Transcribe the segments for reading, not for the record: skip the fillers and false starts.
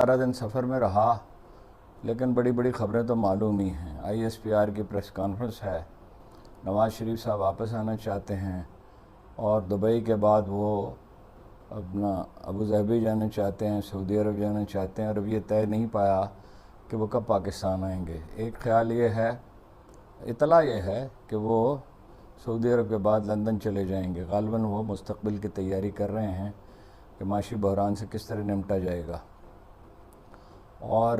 सारा दिन सफ़र में रहा, लेकिन बड़ी बड़ी ख़बरें तो मालूम ही हैं। ISPR की प्रेस कॉन्फ्रेंस है, नवाज़ शरीफ साहब वापस आना चाहते हैं और दुबई के बाद वो अपना अबू धाबी जाना चाहते हैं, सऊदी अरब जाना चाहते हैं, और अब ये तय नहीं पाया कि वो कब पाकिस्तान आएंगे। एक ख़्याल ये है, इतला ये है कि वो सऊदी अरब के बाद लंदन चले जाएंगे। ग़ालिबन वो मुस्तक़बिल की तैयारी कर रहे हैं कि माशी बहरान से किस तरह निपटा जाएगा। और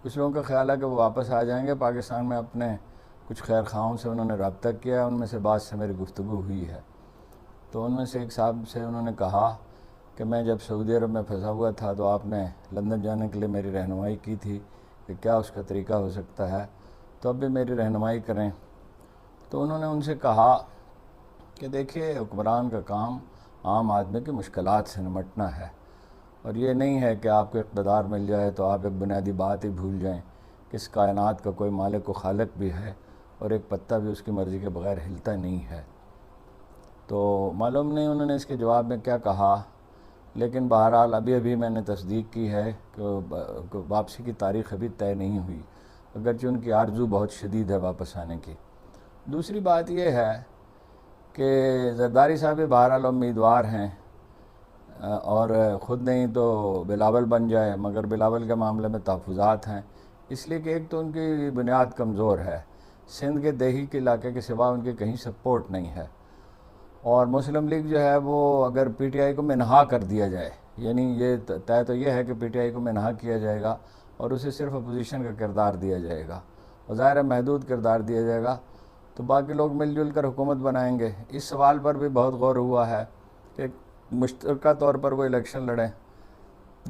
कुछ लोगों का ख्याल है कि वो वापस आ जाएंगे पाकिस्तान में। अपने कुछ खैर खाओं से उन्होंने रब्ता किया, उनमें से बाद से मेरी गुफ्तगू हुई है। तो उनमें से एक साहब से उन्होंने कहा कि मैं जब सऊदी अरब में फंसा हुआ था तो आपने लंदन जाने के लिए मेरी रहनुमाई की थी कि क्या उसका तरीका हो सकता है, तो अब भी मेरी रहनुमाई करें। तो उन्होंने उनसे कहा कि देखिए, हुक्मरान का काम आम आदमी की मुश्किलात से निमटना है, और ये नहीं है कि आपको इक़्तिदार मिल जाए तो आप एक बुनियादी बात ही भूल जाएं कि इस कायनात का कोई मालिक व खालिक भी है और एक पत्ता भी उसकी मर्ज़ी के बग़ैर हिलता नहीं है। तो मालूम नहीं उन्होंने इसके जवाब में क्या कहा, लेकिन बहरहाल अभी अभी मैंने तस्दीक की है कि वापसी की तारीख़ अभी तय नहीं हुई, अगरचे उनकी आरज़ू बहुत शदीद है वापस आने की। दूसरी बात यह है कि ज़रदारी साहब भी बहरहाल उम्मीदवार हैं, और ख़ुद नहीं तो बिलावल बन जाए, मगर बिलावल के मामले में तहफ़्फ़ुज़ात हैं, इसलिए कि एक तो उनकी बुनियाद कमज़ोर है, सिंध के देही के इलाके के सिवा उनके कहीं सपोर्ट नहीं है। और मुस्लिम लीग जो है वो अगर PTI को मिनहा कर दिया जाए, यानी ये तय तो ये है कि PTI को मिनहा किया जाएगा और उसे सिर्फ अपोजिशन का किरदार दिया जाएगा, और ज़ाहिर है महदूद किरदार दिया जाएगा, तो बाकी लोग मिलजुल कर हुकूमत बनाएंगे। इस सवाल पर भी बहुत गौर हुआ है कि मुश्तरका तौर पर वो इलेक्शन लड़ें,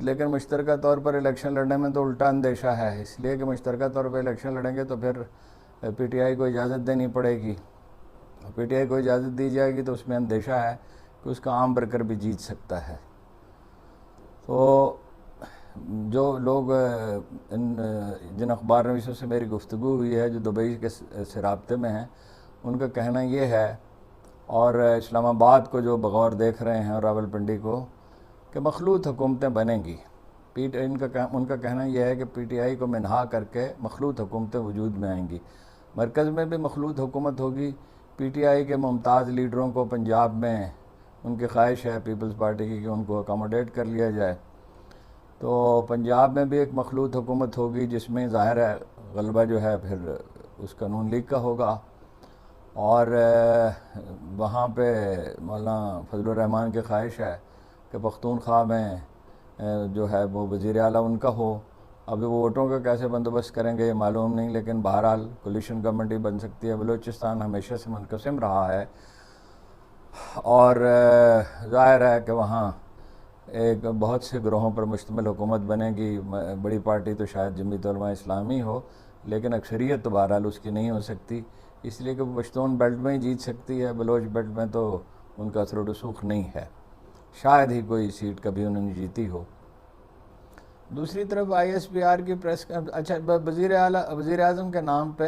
लेकिन मुश्तरका तौर पर इलेक्शन लड़ने में तो उल्टा अंदेशा है, इसलिए कि मुश्तरका तौर पर इलेक्शन लड़ेंगे तो फिर PTI को इजाज़त देनी पड़ेगी, और PTI को इजाज़त दी जाएगी तो उसमें अंदेशा है कि उसका आम वर्कर भी जीत सकता है। तो जो लोग जिन अखबार नवीसों से मेरी गुफ्तगू हुई है जो दुबई के से राब्ते में हैं, उनका कहना ये है, और इस्लामाबाद को जो बगौर देख रहे हैं और रावलपिंडी को, कि मखलूत हुकूमतें बनेंगी। उनका कहना यह है कि PTI को मिनहा करके मखलूत हुकूमतें वजूद में आएंगी, मरकज़ में भी मखलूत हुकूमत होगी। PTI के मुमताज़ लीडरों को पंजाब में उनकी ख्वाहिश है पीपल्स पार्टी की कि उनको अकोमोडेट कर लिया जाए, तो पंजाब में भी एक मखलूत हुकूमत होगी जिसमें ज़ाहिर है गलबा जो है फिर उसका नून लीग का होगा, और वहाँ पे मौलाना फजलुर रहमान की ख्वाहिश है कि पख्तूनख्वा में जो है वो वज़ीर आला उनका हो। अभी वो वोटों का कैसे बंदोबस्त करेंगे ये मालूम नहीं, लेकिन बहरहाल कोलिशन गवर्नमेंट ही बन सकती है। बलूचिस्तान हमेशा से मुनक़सिम रहा है, और ज़ाहिर है कि वहाँ एक बहुत से ग्रोहों पर मुश्तमिल हुकूमत बनेगी। बड़ी पार्टी तो शायद जमीयत उलमा इस्लामी हो, लेकिन अक्सरियत तो बहरहाल उसकी नहीं हो सकती, इसलिए कि पश्तून बेल्ट में ही जीत सकती है, बलोच बेल्ट में तो उनका असर रसूख नहीं है, शायद ही कोई सीट कभी उन्होंने जीती हो। दूसरी तरफ ISPR की प्रेस, अच्छा, वज़ीर आज़म के नाम पे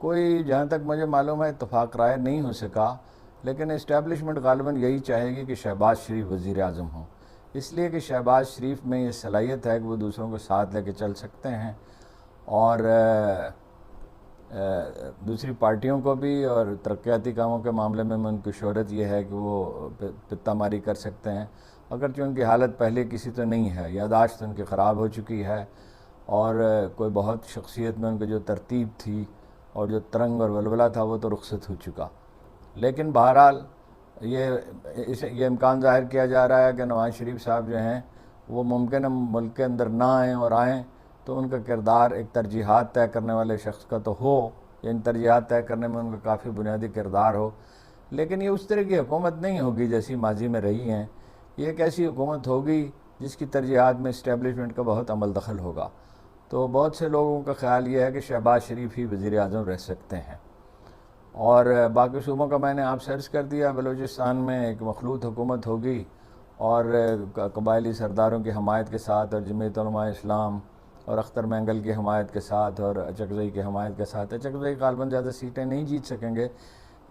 कोई, जहाँ तक मुझे मालूम है, इत्तफ़ाक़ राय नहीं हो सका, लेकिन इस्टेब्लिशमेंट ग़ालिबन यही चाहेगी कि शहबाज शरीफ वज़ीर आज़म हो, इसलिए कि शहबाज शरीफ में ये सलाहियत है कि वो दूसरों को साथ लेके चल सकते हैं, और दूसरी पार्टियों को भी, और तरक्याती कामों के मामले में उनकी शोहरत ये है कि वो पित्ता मारी कर सकते हैं, अगरचे उनकी हालत पहले किसी तो नहीं है, यादाश्त उनकी ख़राब हो चुकी है, और कोई बहुत शख्सियत में उनकी जो तरतीब थी और जो तरंग और वलवला था वो तो रुखसत हो चुका। लेकिन बहरहाल ये इम्कान ज़ाहिर किया जा रहा है कि नवाज़ शरीफ साहब जो हैं वो मुमकिन है मुल्क के अंदर ना आएँ, और आएँ तो उनका किरदार एक तरजीहात तय करने वाले शख्स का तो हो, या इन तरजीहात तय करने में उनका काफ़ी बुनियादी किरदार हो, लेकिन ये उस तरह की हुकूमत नहीं होगी जैसी माजी में रही हैं। ये एक ऐसी हुकूमत होगी जिसकी तरजीहात में इस्टेब्लिशमेंट का बहुत अमल दखल होगा। तो बहुत से लोगों का ख्याल ये है कि शहबाज शरीफ ही वज़ीर आज़म रह सकते हैं। और बाकी सूबों का मैंने आप सर्च कर दिया, बलूचिस्तान में एक मखलूत हुकूमत होगी, और कबायली सरदारों की हमायत के साथ, और जमीयत उलमा इस्लाम और अख्तर मैंगल की हमायत के साथ, और अचकज़ई की हमायत के साथ। अचकज़ई ग़ालिबन ज़्यादा सीटें नहीं जीत सकेंगे,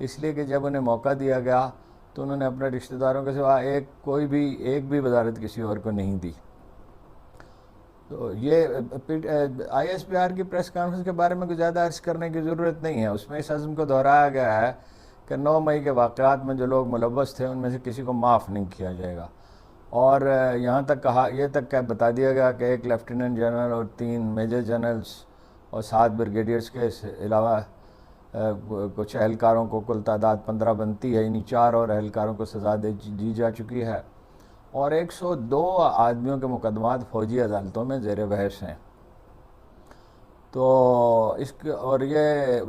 इसलिए कि जब उन्हें मौका दिया गया तो उन्होंने अपने रिश्तेदारों के सिवा एक भी वजारत किसी और को नहीं दी। तो ये ISPR की प्रेस कॉन्फ्रेंस के बारे में कुछ ज़्यादा अर्ज करने की ज़रूरत नहीं है। उसमें इस अज़्म को दोहराया गया है कि 9 मई के वाक़यात में जो लोग मुलव्वस थे उनमें से किसी को माफ़ नहीं किया जाएगा। और यहाँ तक कहा, ये तक क्या बता दिया गया कि एक लेफ्टिनेंट जनरल और 3 मेजर जनरल्स और 7 ब्रिगेडियर्स के अलावा कुछ एहलकारों को, कुल तादाद 15 बनती है, यानी 4 और एहलकारों को सज़ा दी जा चुकी है और 102 आदमियों के मुकदमात फ़ौजी अदालतों में ज़ेर बहस हैं। तो और ये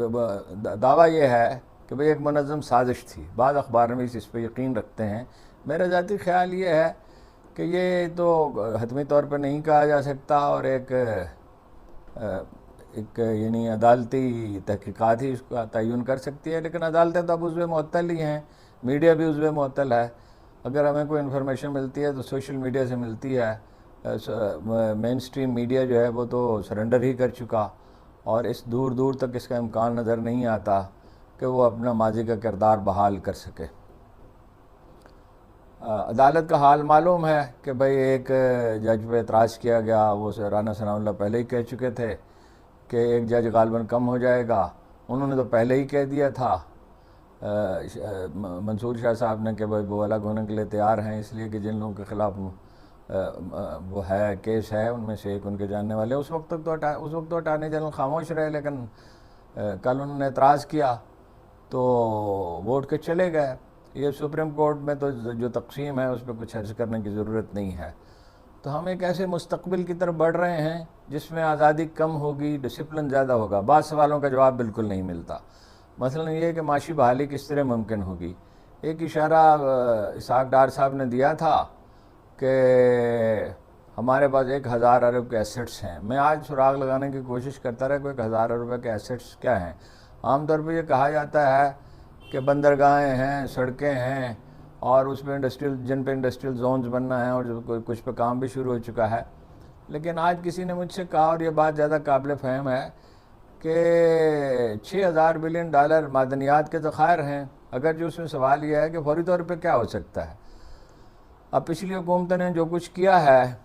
दावा ये है कि भाई एक मुनज़्ज़म साजिश थी। बाद अखबार में इस पर यकीन रखते हैं। मेरा ज़ाती ख्याल ये है कि ये तो हतमी तौर पर नहीं कहा जा सकता और एक यानी अदालती तहकीकात ही इसका तयन कर सकती है, लेकिन अदालतें तो अब उसमें मुअत्तल ही हैं, मीडिया भी उसमें मुअत्तल है। अगर हमें कोई इन्फॉर्मेशन मिलती है तो सोशल मीडिया से मिलती है। मेन स्ट्रीम मीडिया जो है वो तो सरेंडर ही कर चुका और इस दूर दूर तक इसका इम्कान नज़र नहीं आता कि वो अपना माजी का किरदार बहाल कर सके। अदालत का हाल मालूम है कि भाई एक जज पे एतराज़ किया गया। वो राना सनाउल्लाह पहले ही कह चुके थे कि एक जज गालबन कम हो जाएगा। उन्होंने तो पहले ही कह दिया था मंसूर शाह साहब ने कि भाई वो अलग होने के लिए तैयार हैं, इसलिए कि जिन लोगों के ख़िलाफ़ वो है केस है उनमें से एक उनके जानने वाले। उस वक्त तो अटार्नी जनरल खामोश रहे, लेकिन कल उन्होंने एतराज़ किया तो वोट के चले गए। ये सुप्रीम कोर्ट में तो जो तकसीम है उस पर कुछ अर्ज़ करने की ज़रूरत नहीं है। तो हम एक ऐसे मुस्तकबिल की तरफ बढ़ रहे हैं जिसमें आज़ादी कम होगी, डिसिप्लिन ज़्यादा होगा। बाद सवालों का जवाब बिल्कुल नहीं मिलता। मसलन ये कि माशी बहाली किस तरह मुमकिन होगी। एक इशारा इसहाक डार साहब ने दिया था कि हमारे पास 1000 अरब के एसेट्स हैं। मैं आज सुराग लगाने की कोशिश करता रहा कि 1000 अरब के एसेट्स क्या हैं। आमतौर पर यह कहा जाता है कि बंदरगाहें हैं, सड़कें हैं और उसमें जिन पे इंडस्ट्रियल जोन्स बनना है और कुछ पे काम भी शुरू हो चुका है। लेकिन आज किसी ने मुझसे कहा, और ये बात ज़्यादा काबिल फ़हम है, कि 6000 बिलियन डॉलर मादनियात के ज़खायर हैं। अगर जो उसमें सवाल यह है कि फौरी तौर पे क्या हो सकता है। अब पिछली हुकूमत ने जो कुछ किया है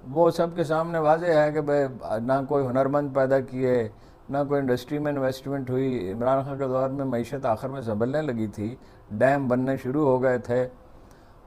वो सब के सामने वाज़ेह है कि भाई ना कोई हुनरमंद पैदा किए, ना कोई इंडस्ट्री में इन्वेस्टमेंट हुई। इमरान खान के दौर में मईशत आखिर में संभलने लगी थी, डैम बनने शुरू हो गए थे,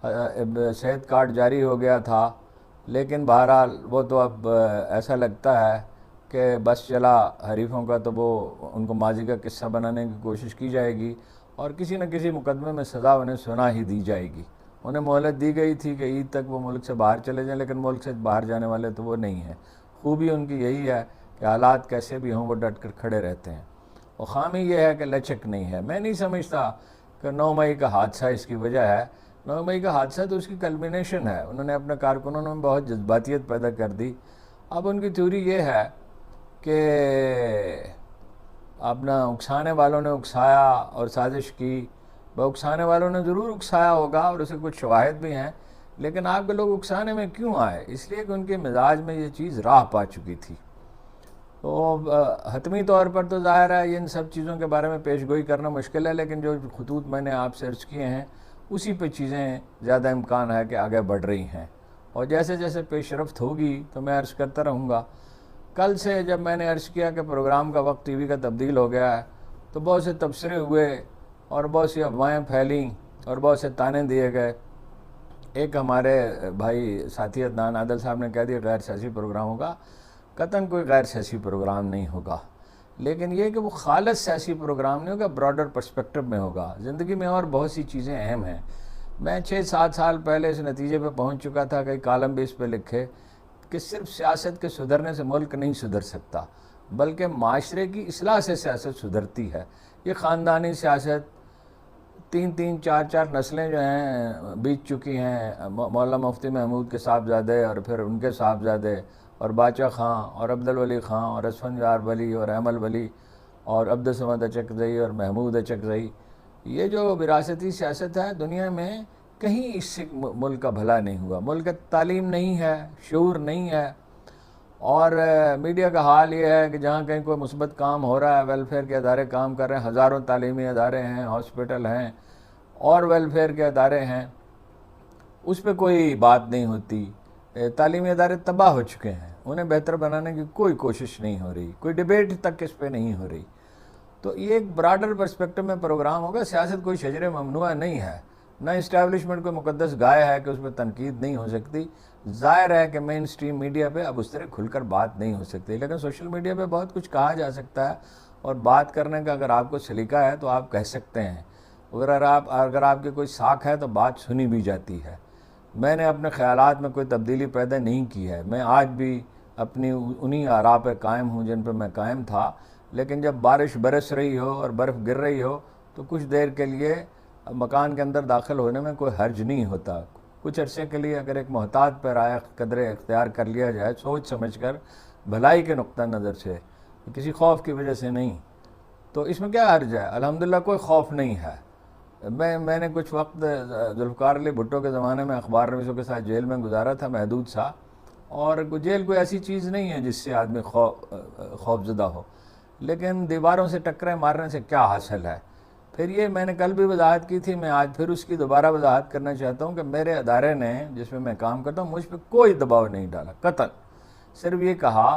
सेहत कार्ड जारी हो गया था। लेकिन बहरहाल वो तो अब ऐसा लगता है कि बस चला हरीफों का, तो वो उनको माजी का किस्सा बनाने की कोशिश की जाएगी और किसी न किसी मुकदमे में सज़ा उन्हें सुना ही दी जाएगी। उन्हें मोहलत दी गई थी कि ईद तक वो मुल्क से बाहर चले जाएं, लेकिन मुल्क से बाहर जाने वाले तो वो नहीं हैं। खूबी उनकी यही है कि हालात कैसे भी हों वो डट कर खड़े रहते हैं। और ख़ामी ये है कि लचक नहीं है। मैं नहीं समझता कि 9 मई का हादसा इसकी वजह है। 9 मई का हादसा तो उसकी कल्मिनेशन है। उन्होंने अपने कारकुनों में बहुत जज्बातियत पैदा कर दी। अब उनकी थ्योरी ये है कि अपना उकसाने वालों ने उकसाया और साजिश की। उकसाने वालों ने ज़रूर उकसाया होगा और उसे कुछ शवाहिद भी हैं, लेकिन आपके लोग उकसाने में क्यों आए? इसलिए कि उनके मिजाज में ये चीज़ राह पा चुकी थी। तो हतमी तौर पर तो ज़ाहिर है इन सब चीज़ों के बारे में पेशगोई करना मुश्किल है, लेकिन जो खतूत मैंने आप सर्च किए हैं उसी पे चीज़ें ज़्यादा इम्कान है कि आगे बढ़ रही हैं। और जैसे जैसे पेशरफ्त होगी तो मैं अर्ज़ करता रहूँगा। कल से जब मैंने अर्ज़ किया कि प्रोग्राम का वक्त टीवी का तब्दील हो गया है, तो बहुत से तबसरे हुए और बहुत सी अफवाहें फैलीं और बहुत से ताने दिए गए। एक हमारे भाई साथी अदनान आदल साहब ने कह दिया गैर सियासी प्रोग्राम होगा। कतन कोई गैर सियासी प्रोग्राम नहीं होगा, लेकिन यह कि वो खालिस सियासी प्रोग्राम नहीं होगा, ब्रॉडर पर्सपेक्टिव में होगा। ज़िंदगी में और बहुत सी चीज़ें अहम हैं। मैं 6-7 साल पहले इस नतीजे पर पहुँच चुका था, कई कालम भी इस पर लिखे कि सिर्फ सियासत के सुधरने से मुल्क नहीं सुधर सकता, बल्कि माशरे की इस्लाह से सियासत सुधरती है। ये ख़ानदानी सियासत 3-3, 4-4 नस्लें जो हैं बीत चुकी हैं। मौलाना मुफ्ती महमूद के साहबजादे और फिर उनके साहबजादे और बादशाह खां और अब्दुल वली खां और असफंजार वली और अहमल वली और अब्दुल समद अचकज़ई और महमूद अचकज़ई। ये जो विरासती सियासत है दुनिया में कहीं इससे मुल्क का भला नहीं हुआ। मुल्क का तालीम नहीं है, शऊर नहीं है। और मीडिया का हाल ये है कि जहाँ कहीं कोई मुस्बत काम हो रहा है, वेलफेयर के अदारे काम कर रहे हैं, हज़ारों तालीमी अदारे हैं, हॉस्पिटल हैं और वेलफेयर के अदारे हैं, उस पर कोई बात नहीं होती। तालीमी अदारे तबाह हो चुके हैं, उन्हें बेहतर बनाने की कोई कोशिश नहीं हो रही, कोई डिबेट तक इस पर नहीं हो रही। तो ये एक ब्रॉडर पर्सपेक्टिव में प्रोग्राम होगा। सियासत कोई शजर ममनुआ नहीं है, ना इस्टेब्लिशमेंट कोई मुकद्दस गाय है कि उस पर तनकीद नहीं हो सकती। ज़ाहिर है कि मेन स्ट्रीम मीडिया पे अब उस तरह खुलकर बात नहीं हो सकती, लेकिन सोशल मीडिया पे बहुत कुछ कहा जा सकता है, और बात करने का अगर आपको सलीका है तो आप कह सकते हैं। अगर आपकी कोई साख है तो बात सुनी भी जाती है। मैंने अपने ख़यालात में कोई तब्दीली पैदा नहीं की है, मैं आज भी अपनी उन्हीं आरा पर कायम हूँ जिन पर मैं कायम था। लेकिन जब बारिश बरस रही हो और बर्फ़ गिर रही हो तो कुछ देर के लिए मकान के अंदर दाखिल होने में कोई हर्ज नहीं होता। कुछ अरसे के लिए अगर एक मोहतात पर आया कदरे इख्तियार कर लिया जाए सोच समझ कर, भलाई के नुक्ता नज़र से, किसी खौफ की वजह से नहीं, तो इसमें क्या हर्ज है। अल्हम्दुलिल्लाह कोई खौफ नहीं है। मैंने कुछ वक्त जुल्फ़िकार अली भुट्टो के ज़माने में अखबार नवीसों के साथ जेल में गुजारा था, महदूद सा, और जेल कोई ऐसी चीज़ नहीं है जिससे आदमी खौफज़दा हो, लेकिन दीवारों से टक्करें मारने से क्या हासिल है। फिर ये मैंने कल भी वजाहत की थी, मैं आज फिर उसकी दोबारा वजाहत करना चाहता हूँ कि मेरे अदारे ने जिसमें मैं काम करता हूँ मुझ पर कोई दबाव नहीं डाला कतन। सिर्फ ये कहा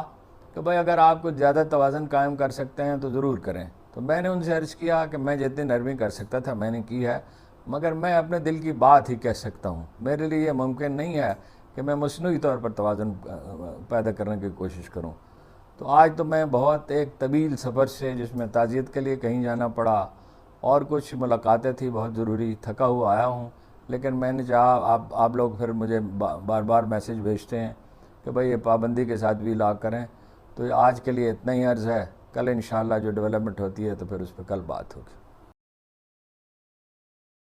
कि भाई अगर आप कुछ ज़्यादा तवाज़न कायम कर सकते हैं तो ज़रूर करें। तो मैंने उनसे अर्ज़ किया कि मैं जितनी नरमी कर सकता था मैंने की है, मगर मैं अपने दिल की बात ही कह सकता हूँ। मेरे लिए यह मुमकिन नहीं है कि मैं मसनूई तौर पर तवाज़न पैदा करने की कोशिश करूँ। तो आज तो मैं बहुत एक तवील सफ़र से, जिसमें ताज़ियत के लिए कहीं जाना पड़ा और कुछ मुलाकातें थी बहुत ज़रूरी, थका हुआ आया हूँ। लेकिन मैंने चाहा, आप लोग फिर मुझे बार बार मैसेज भेजते हैं कि भाई ये पाबंदी के साथ भी ला करें, तो आज के लिए इतना ही अर्ज़ है। कल इंशाअल्लाह जो डेवलपमेंट होती है तो फिर उस पर कल बात होगी।